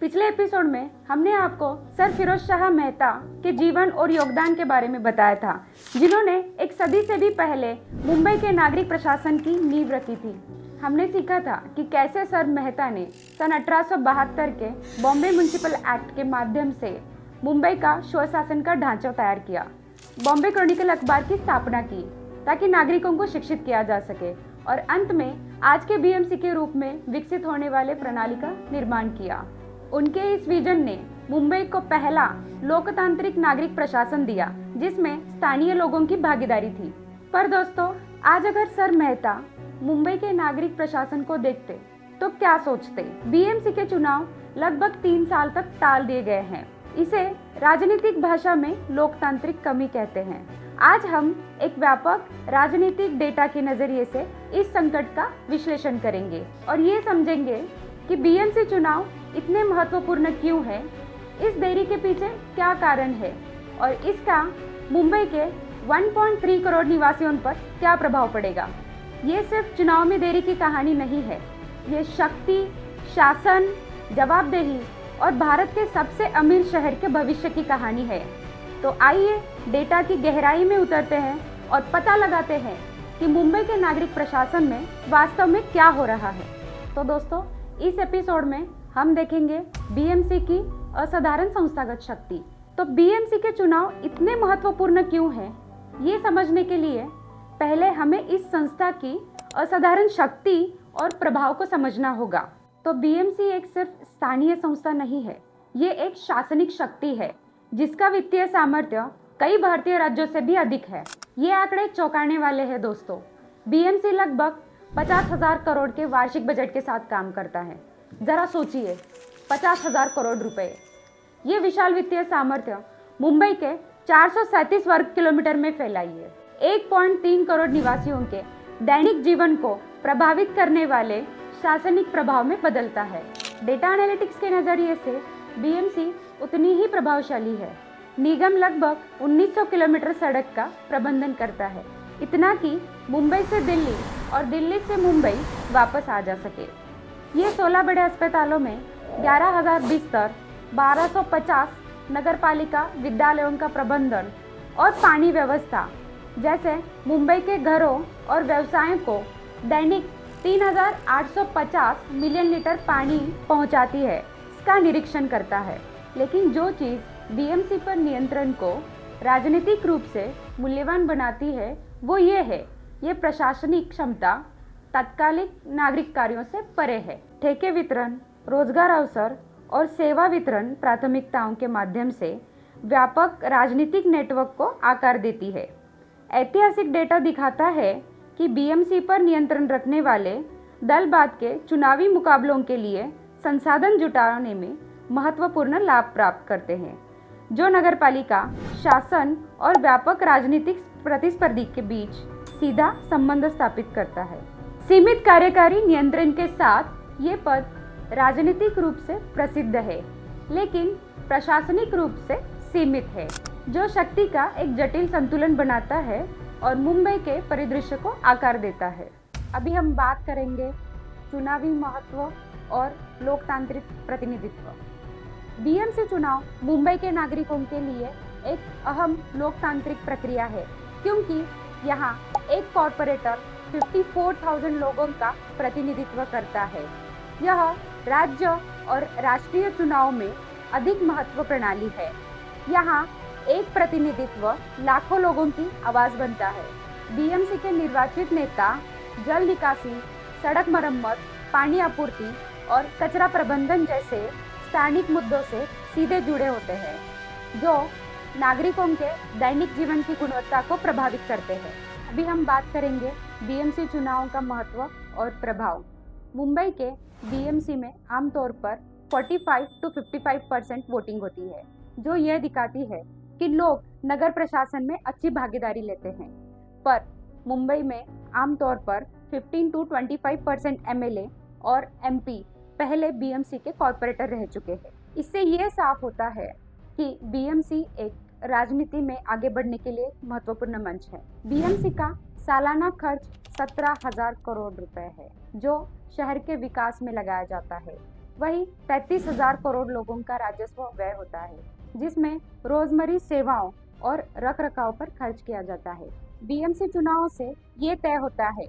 पिछले एपिसोड में हमने आपको सर फिरोज शाह मेहता के जीवन और योगदान के बारे में बताया था, जिन्होंने एक सदी से भी पहले मुंबई के नागरिक प्रशासन की नींव रखी थी। हमने सीखा था कि कैसे सर मेहता ने सन 1872 के बॉम्बे म्युनिसिपल एक्ट के माध्यम से मुंबई का स्वशासन का ढांचा तैयार किया, बॉम्बे क्रॉनिकल अखबार की स्थापना की ताकि नागरिकों को शिक्षित किया जा सके, और अंत में आज के बीएमसी के रूप में विकसित होने वाले प्रणाली का निर्माण किया। उनके इस विजन ने मुंबई को पहला लोकतांत्रिक नागरिक प्रशासन दिया, जिसमें स्थानीय लोगों की भागीदारी थी। पर दोस्तों, आज अगर सर मेहता मुंबई के नागरिक प्रशासन को देखते तो क्या सोचते? बीएमसी के चुनाव लगभग 3 साल तक टाल दिए गए हैं। इसे राजनीतिक भाषा में लोकतांत्रिक कमी कहते हैं। आज हम एक व्यापक राजनीतिक डेटा के नजरिए से इस संकट का विश्लेषण करेंगे और ये समझेंगे कि बीएमसी चुनाव इतने महत्वपूर्ण क्यों है, इस देरी के पीछे क्या कारण है और इसका मुंबई के 1.3 करोड़ निवासियों पर क्या प्रभाव पड़ेगा। ये सिर्फ चुनाव में देरी की कहानी नहीं है, ये शक्ति, शासन, जवाबदेही और भारत के सबसे अमीर शहर के भविष्य की कहानी है। तो आइए डेटा की गहराई में उतरते हैं और पता लगाते हैं कि मुंबई के नागरिक प्रशासन में वास्तव में क्या हो रहा है। तो दोस्तों, इस एपिसोड में हम देखेंगे बीएमसी की असाधारण संस्थागत शक्ति। तो बीएमसी के चुनाव इतने महत्वपूर्ण क्यों हैं, ये समझने के लिए पहले हमें इस संस्था की असाधारण शक्ति और प्रभाव को समझना होगा। तो बीएमसी एक सिर्फ स्थानीय संस्था नहीं है, ये एक शासनिक शक्ति है जिसका वित्तीय सामर्थ्य कई भारतीय राज्यों से भी अधिक है। ये आंकड़े चौंकाने वाले हैं दोस्तों। बीएमसी लगभग 50,000 करोड़ के वार्षिक बजट के साथ काम करता है। जरा सोचिए, 50,000 करोड़ रुपए। ये विशाल वित्तीय सामर्थ्य मुंबई के 437 वर्ग किलोमीटर में फैलाई है। 1.3 करोड़ निवासियों के दैनिक जीवन को प्रभावित करने वाले शासनिक प्रभाव में बदलता है। डेटा एनालिटिक्स के नजरिए से बीएमसी उतनी ही प्रभावशाली है। निगम लगभग 1900 किलोमीटर सड़क का प्रबंधन करता है, इतना कि मुंबई से दिल्ली और दिल्ली से मुंबई वापस आ जा सके। ये 16 बड़े अस्पतालों में 11,000 बिस्तर, 1250 नगरपालिका विद्यालयों का प्रबंधन और पानी व्यवस्था जैसे मुंबई के घरों और व्यवसायों को दैनिक 3,850 मिलियन लीटर पानी पहुंचाती है, इसका निरीक्षण करता है। लेकिन जो चीज़ बीएमसी पर नियंत्रण को राजनीतिक रूप से मूल्यवान बनाती है वो ये है, ये प्रशासनिक क्षमता तात्कालिक नागरिक कार्यों से परे है। ठेके वितरण, रोजगार अवसर और सेवा वितरण प्राथमिकताओं के माध्यम से व्यापक राजनीतिक नेटवर्क को आकार देती है। ऐतिहासिक डेटा दिखाता है कि बीएमसी पर नियंत्रण रखने वाले दल बाद के चुनावी मुकाबलों के लिए संसाधन जुटाने में महत्वपूर्ण लाभ प्राप्त करते हैं, जो नगरपालिका शासन और व्यापक राजनीतिक प्रतिस्पर्धी के बीच सीधा संबंध स्थापित करता है। सीमित कार्यकारी नियंत्रण के साथ ये पद राजनीतिक रूप से प्रसिद्ध है, लेकिन प्रशासनिक रूप से सीमित है, जो शक्ति का एक जटिल संतुलन बनाता है और मुंबई के परिदृश्य को आकार देता है। अभी हम बात करेंगे चुनावी महत्व और लोकतांत्रिक प्रतिनिधित्व। बीएमसी चुनाव मुंबई के नागरिकों के लिए एक अहम लोकतांत्रिक प्रक्रिया है, क्योंकि यहाँ एक कॉर्पोरेटर 54,000 लोगों का प्रतिनिधित्व करता है। यह राज्य और राष्ट्रीय चुनाव में अधिक महत्व प्रणाली है। यहाँ एक प्रतिनिधित्व लाखों लोगों की आवाज़ बनता है। बीएमसी के निर्वाचित नेता जल निकासी, सड़क मरम्मत, पानी आपूर्ति और कचरा प्रबंधन जैसे स्थानिक मुद्दों से सीधे जुड़े होते हैं, जो नागरिकों के दैनिक जीवन की गुणवत्ता को प्रभावित करते हैं। अभी हम बात करेंगे बीएमसी चुनावों का महत्व और प्रभाव। मुंबई के बीएमसी में आमतौर पर 45 to 55% वोटिंग होती है, जो यह दिखाती है कि लोग नगर प्रशासन में अच्छी भागीदारी लेते हैं। पर मुंबई में आमतौर पर 15 to 25% एमएलए और एमपी पहले बीएमसी के कॉर्पोरेटर रह चुके हैं। इससे यह साफ होता है कि बीएमसी एक राजनीति में आगे बढ़ने के लिए महत्वपूर्ण मंच है। बीएमसी का सालाना खर्च 17,000 करोड़ रुपए है, जो शहर के विकास में लगाया जाता है। वही 33,000 करोड़ लोगों का राजस्व व्यय होता है, जिसमें रोजमर्रा सेवाओं और रखरखाव पर खर्च किया जाता है। बीएमसी चुनावों से ये तय होता है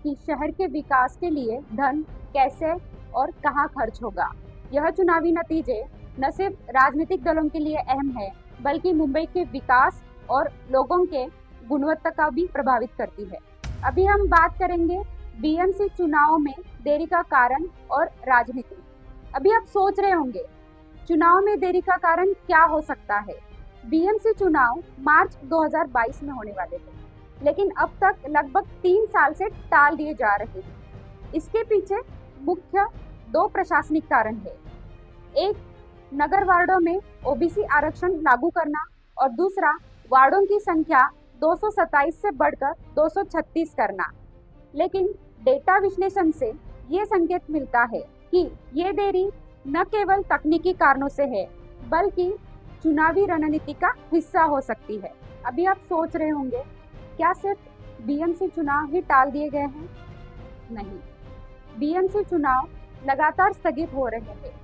कि शहर के विकास के लिए धन कैसे और कहाँ खर्च होगा। यह चुनावी नतीजे न सिर्फ राजनीतिक दलों के लिए अहम है, बल्कि मुंबई के विकास और लोगों के गुणवत्ता का भी प्रभावित करती है। अभी हम बात करेंगे बीएमसी चुनाव में देरी का कारण और राजनीति। अभी आप सोच रहे होंगे चुनाव में देरी का कारण क्या हो सकता है। बीएमसी चुनाव मार्च 2022 में होने वाले थे, लेकिन अब तक लगभग 3 साल से टाल दिए जा रहे हैं। इसके पीछे मुख्य 2 प्रशासनिक कारण है। एक, नगर वार्डों में ओबीसी आरक्षण लागू करना और दूसरा, वार्डों की संख्या 227 से बढ़कर 236 करना। लेकिन डेटा विश्लेषण से ये संकेत मिलता है कि ये देरी न केवल तकनीकी कारणों से है, बल्कि चुनावी रणनीति का हिस्सा हो सकती है। अभी आप सोच रहे होंगे क्या सिर्फ बीएमसी चुनाव ही टाल दिए गए हैं? नहीं, बीएमसी चुनाव लगातार स्थगित हो रहे हैं।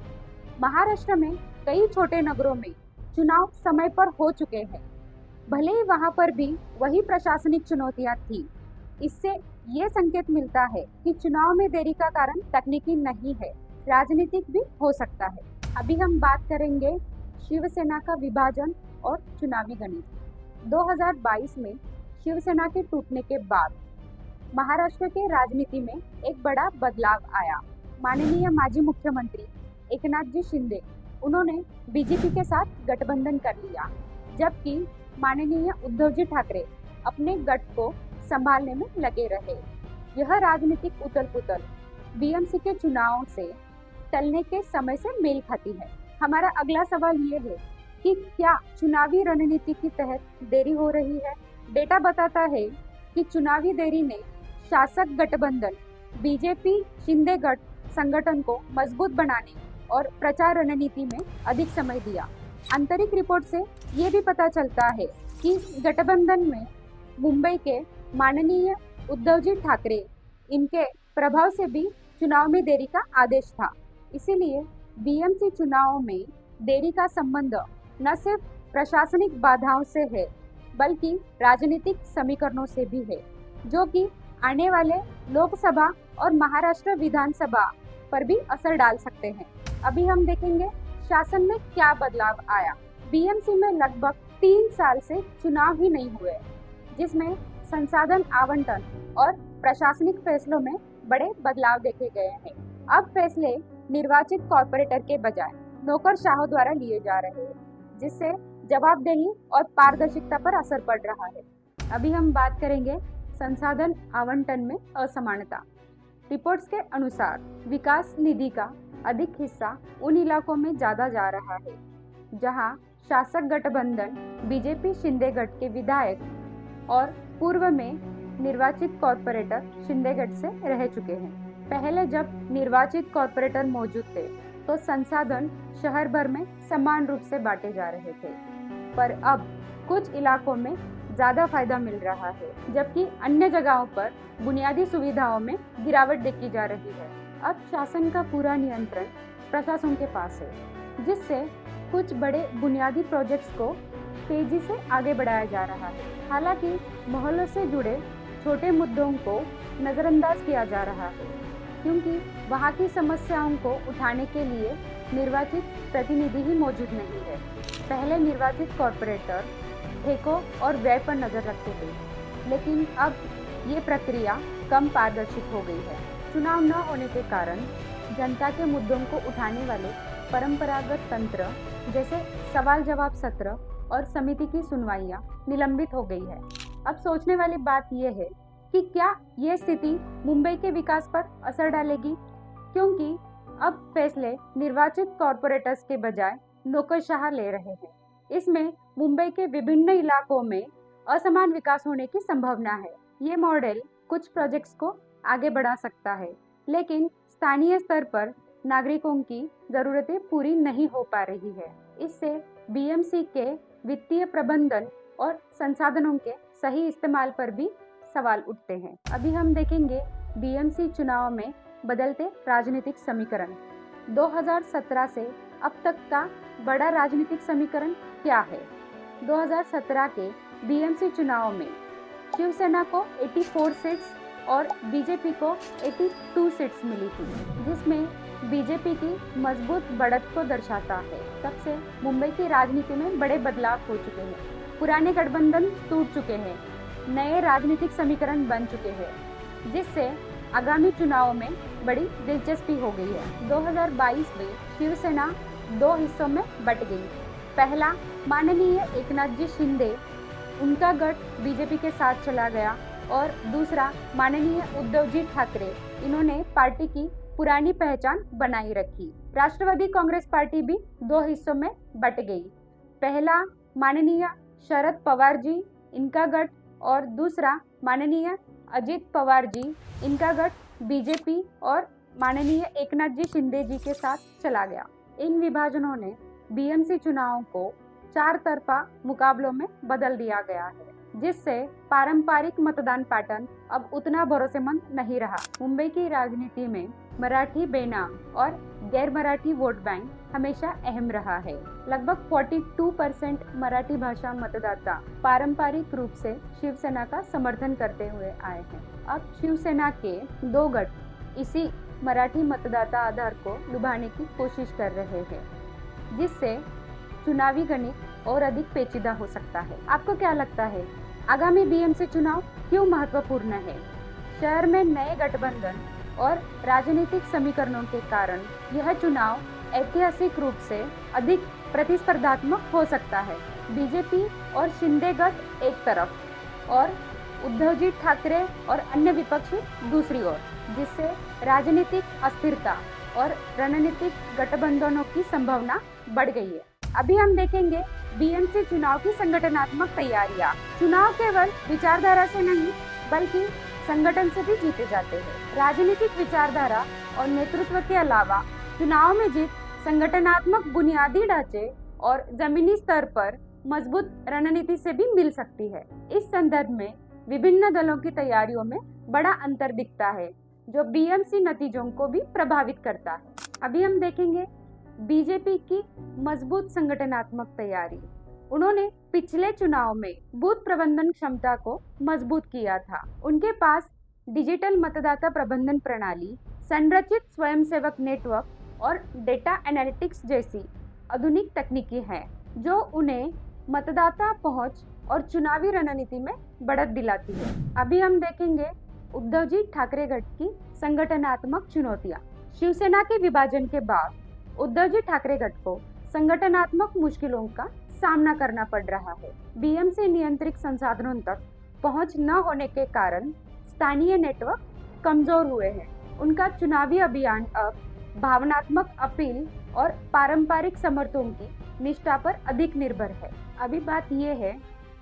महाराष्ट्र में कई छोटे नगरों में चुनाव समय पर हो चुके हैं, भले ही वहां पर भी वही प्रशासनिक चुनौतियां थी। इससे ये संकेत मिलता है कि चुनाव में देरी का कारण तकनीकी नहीं है, राजनीतिक भी हो सकता है। अभी हम बात करेंगे शिवसेना का विभाजन और चुनावी गणित। 2022 में शिवसेना के टूटने के बाद महाराष्ट्र के राजनीति में एक बड़ा बदलाव आया। माननीय माजी मुख्यमंत्री एकनाथ जी शिंदे, उन्होंने बीजेपी के साथ गठबंधन कर लिया, जबकि माननीय उद्धव जी ठाकरे अपने गठ को संभालने में लगे रहे। यह राजनीतिक उथल-पुथल बीएमसी के चुनाव से टलने के समय से मेल खाती है। हमारा अगला सवाल ये है कि क्या चुनावी रणनीति के तहत देरी हो रही है? डेटा बताता है कि चुनावी देरी ने शासक गठबंधन बीजेपी शिंदे गठ संगठन को मजबूत बनाने और प्रचार रणनीति में अधिक समय दिया। आंतरिक रिपोर्ट से ये भी पता चलता है कि गठबंधन में मुंबई के माननीय उद्धव जी ठाकरे, इनके प्रभाव से भी चुनाव में देरी का आदेश था। इसीलिए बीएमसी चुनाव में देरी का संबंध न सिर्फ प्रशासनिक बाधाओं से है, बल्कि राजनीतिक समीकरणों से भी है, जो कि आने वाले लोकसभा और महाराष्ट्र विधानसभा पर भी असर डाल सकते हैं। अभी हम देखेंगे शासन में क्या बदलाव आया। बीएमसी में लगभग 3 साल से चुनाव ही नहीं हुए, जिसमें संसाधन आवंटन और प्रशासनिक फैसलों में बड़े बदलाव देखे गए हैं। अब फैसले निर्वाचित कॉर्पोरेटर के बजाय नौकरशाहों द्वारा लिए जा रहे हैं, जिससे जवाबदेही और पारदर्शिता पर असर पड़ रहा है। अभी हम बात करेंगे संसाधन आवंटन में असमानता। रिपोर्ट्स के अनुसार विकास निधि का अधिक हिस्सा उन इलाकों में ज़्यादा जा रहा है जहां शासक गठबंधन बीजेपी शिंदे गठ के विधायक और पूर्व में निर्वाचित कॉर्पोरेटर शिंदे गठ से रह चुके हैं। पहले जब निर्वाचित कॉर्पोरेटर मौजूद थे तो संसाधन शहर भर में समान रूप से बांटे जा रहे थे, पर अब कुछ इलाकों में ज़्यादा फायदा मिल रहा है, जबकि अन्य जगहों पर बुनियादी सुविधाओं में गिरावट देखी जा रही है। अब शासन का पूरा नियंत्रण प्रशासन के पास है, जिससे कुछ बड़े बुनियादी प्रोजेक्ट्स को तेजी से आगे बढ़ाया जा रहा है। हालांकि मोहल्लों से जुड़े छोटे मुद्दों को नज़रअंदाज किया जा रहा है, क्योंकि वहाँ की समस्याओं को उठाने के लिए निर्वाचित प्रतिनिधि ही मौजूद नहीं है। पहले निर्वाचित कॉर्पोरेटर ठेकों और व्यय पर नज़र रखते थे, लेकिन अब ये प्रक्रिया कम पारदर्शी हो गई है। चुनाव न होने के कारण जनता के मुद्दों को उठाने वाले परंपरागत तंत्र जैसे सवाल जवाब सत्र और समिति की सुनवाइयाँ निलंबित हो गई है। अब सोचने वाली बात यह है कि क्या ये स्थिति मुंबई के विकास पर असर डालेगी, क्योंकि अब फैसले निर्वाचित कॉर्पोरेटर्स के बजाय नौकरशाह ले रहे हैं। इसमें मुंबई के विभिन्न इलाकों में असमान विकास होने की संभावना है। ये मॉडल कुछ प्रोजेक्ट्स को आगे बढ़ा सकता है, लेकिन स्थानीय स्तर पर नागरिकों की ज़रूरतें पूरी नहीं हो पा रही है। इससे बीएमसी के वित्तीय प्रबंधन और संसाधनों के सही इस्तेमाल पर भी सवाल उठते हैं। अभी हम देखेंगे बीएमसी चुनाव में बदलते राजनीतिक समीकरण। 2017 से अब तक का बड़ा राजनीतिक समीकरण क्या है? 2017 के बीएमसी चुनाव में शिवसेना को 84 सीट्स और बीजेपी को 82 सीट्स मिली थी, जिसमें बीजेपी की मजबूत बढ़त को दर्शाता है। तब से मुंबई की राजनीति में बड़े बदलाव हो चुके हैं। पुराने गठबंधन टूट चुके हैं, नए राजनीतिक समीकरण बन चुके हैं, जिससे आगामी चुनावों में बड़ी दिलचस्पी हो गई है। 2022 में शिवसेना 2 हिस्सों में बट गई। पहला, माननीय एकनाथ जी शिंदे, उनका गठ बीजेपी के साथ चला गया, और दूसरा माननीय उद्धव जी ठाकरे, इन्होंने पार्टी की पुरानी पहचान बनाई रखी। राष्ट्रवादी कांग्रेस पार्टी भी 2 हिस्सों में बट गई। पहला माननीय शरद पवार जी, इनका गठ, और दूसरा माननीय अजित पवार जी, इनका गठ बीजेपी और माननीय एकनाथ जी शिंदे जी के साथ चला गया। इन विभाजनों ने बीएमसी चुनावों को 4 तरफा मुकाबलों में बदल दिया गया है, जिससे पारंपरिक मतदान पैटर्न अब उतना भरोसेमंद नहीं रहा। मुंबई की राजनीति में मराठी बेनाम और गैर मराठी वोट बैंक हमेशा अहम रहा है। लगभग 42% मराठी भाषा मतदाता पारंपरिक रूप से शिवसेना का समर्थन करते हुए आए हैं। अब शिवसेना के 2 गठ इसी मराठी मतदाता आधार को लुभाने की कोशिश कर रहे हैं, जिससे चुनावी गणित और अधिक पेचीदा हो सकता है। आपको क्या लगता है, आगामी बीएमसी चुनाव क्यों महत्वपूर्ण है? शहर में नए गठबंधन और राजनीतिक समीकरणों के कारण यह चुनाव ऐतिहासिक रूप से अधिक प्रतिस्पर्धात्मक हो सकता है। बीजेपी और शिंदे गठ एक तरफ और उद्धव जी ठाकरे और अन्य विपक्षी दूसरी ओर, जिससे राजनीतिक अस्थिरता और रणनीतिक गठबंधनों की संभावना बढ़ गई है। अभी हम देखेंगे बीएमसी चुनाव की संगठनात्मक तैयारियां। चुनाव केवल विचारधारा से नहीं, बल्कि संगठन से भी जीते जाते हैं। राजनीतिक विचारधारा और नेतृत्व के अलावा चुनाव में जीत संगठनात्मक बुनियादी ढांचे और जमीनी स्तर पर मजबूत रणनीति से भी मिल सकती है। इस संदर्भ में विभिन्न दलों की तैयारियों में बड़ा अंतर दिखता है, जो बीएमसी नतीजों को भी प्रभावित करता है। अभी हम देखेंगे बीजेपी की मजबूत संगठनात्मक तैयारी। उन्होंने पिछले चुनाव में बूथ प्रबंधन क्षमता को मजबूत किया था। उनके पास डिजिटल मतदाता प्रबंधन प्रणाली, संरचित स्वयंसेवक नेटवर्क और डेटा एनालिटिक्स जैसी आधुनिक तकनीकी हैं, जो उन्हें मतदाता पहुंच और चुनावी रणनीति में बढ़त दिलाती है। अभी हम देखेंगे उद्धव जी ठाकरे गठ की संगठनात्मक चुनौतियां। शिवसेना के विभाजन के बाद उद्धव जी ठाकरे गठ को संगठनात्मक मुश्किलों का सामना करना पड़ रहा है। बीएमसी नियंत्रित संसाधनों तक पहुंच न होने के कारण स्थानीय नेटवर्क कमजोर हुए हैं। उनका चुनावी अभियान अब भावनात्मक अपील और पारंपरिक समर्थकों की निष्ठा पर अधिक निर्भर है। अभी बात यह है,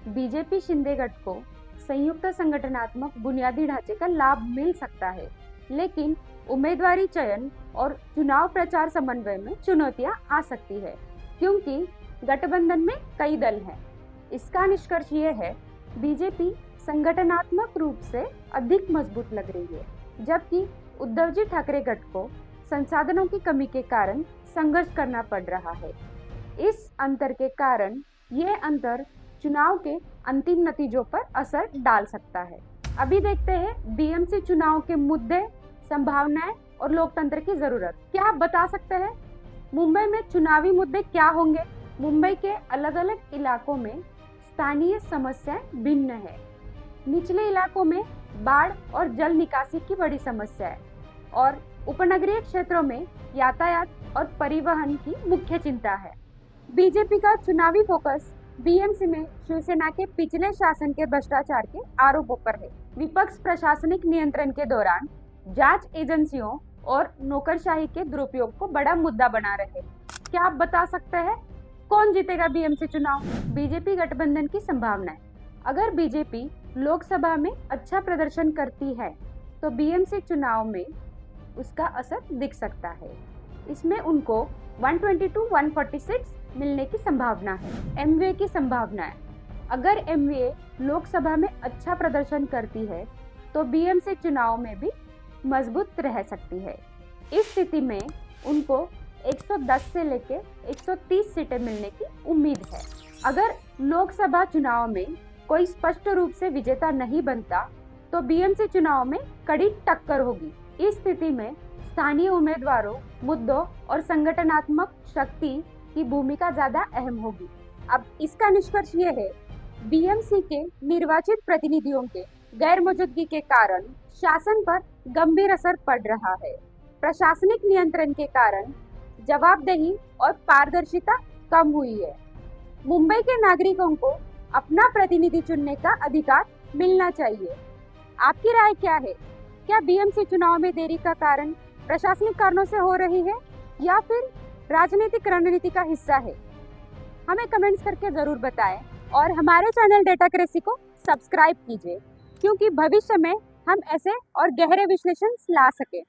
बीजेपी शिंदे गठ को संयुक्त संगठनात्मक बुनियादी ढांचे का लाभ मिल सकता है, लेकिन उम्मीदवारी चयन और चुनाव प्रचार समन्वय में चुनौतियां आ सकती है, क्योंकि गठबंधन में कई दल हैं। इसका निष्कर्ष ये है, बीजेपी संगठनात्मक रूप से अधिक मजबूत लग रही है, जबकि उद्धव जी ठाकरे गठ को संसाधनों की कमी के कारण संघर्ष करना पड़ रहा है। इस अंतर के कारण यह अंतर चुनाव के अंतिम नतीजों पर असर डाल सकता है। अभी देखते हैं बीएमसी चुनाव के मुद्दे, संभावनाएं और लोकतंत्र की जरूरत। क्या आप बता सकते हैं मुंबई में चुनावी मुद्दे क्या होंगे? मुंबई के अलग अलग इलाकों में स्थानीय समस्याएं भिन्न है। निचले इलाकों में बाढ़ और जल निकासी की बड़ी समस्या है, और उपनगरीय क्षेत्रों में यातायात और परिवहन की मुख्य चिंता है। बीजेपी का चुनावी फोकस बीएमसी में शिवसेना के पिछले शासन के भ्रष्टाचार के आरोपों पर है। विपक्ष प्रशासनिक नियंत्रण के दौरान जांच एजेंसियों और नौकरशाही के दुरुपयोग को बड़ा मुद्दा बना रहे। क्या आप बता सकते हैं कौन जीतेगा बीएमसी चुनाव? बीजेपी गठबंधन की संभावनाएं। अगर बीजेपी लोकसभा में अच्छा प्रदर्शन करती है तो बीएमसी चुनाव में उसका असर दिख सकता है। इसमें उनको 122-146 मिलने की संभावना है। एमवीए की संभावना है, अगर एमवीए लोकसभा में अच्छा प्रदर्शन करती है तो बीएमसी चुनाव में भी मजबूत रह सकती है। इस स्थिति में उनको 110 से लेके 130 सीटें मिलने की उम्मीद है। अगर लोकसभा चुनाव में कोई स्पष्ट रूप से विजेता नहीं बनता तो बीएमसी चुनाव में कड़ी टक्कर होगी। इस स्थिति में स्थानीय उम्मीदवारों, मुद्दों और संगठनात्मक शक्ति की भूमिका ज्यादा अहम होगी। अब इसका निष्कर्ष ये है, बीएमसी के निर्वाचित प्रतिनिधियों के गैर मौजूदगी के कारण शासन पर गंभीर असर पड़ रहा है। प्रशासनिक नियंत्रण के कारण जवाबदेही और पारदर्शिता कम हुई है। मुंबई के नागरिकों को अपना प्रतिनिधि चुनने का अधिकार मिलना चाहिए। आपकी राय क्या है? क्या बीएमसी चुनाव में देरी का कारण प्रशासनिक कारणों से हो रही है या फिर राजनीतिक रणनीति का हिस्सा है? हमें कमेंट्स करके जरूर बताएं और हमारे चैनल डेटाक्रेसी को सब्सक्राइब कीजिए, क्योंकि भविष्य में हम ऐसे और गहरे विश्लेषण ला सकें।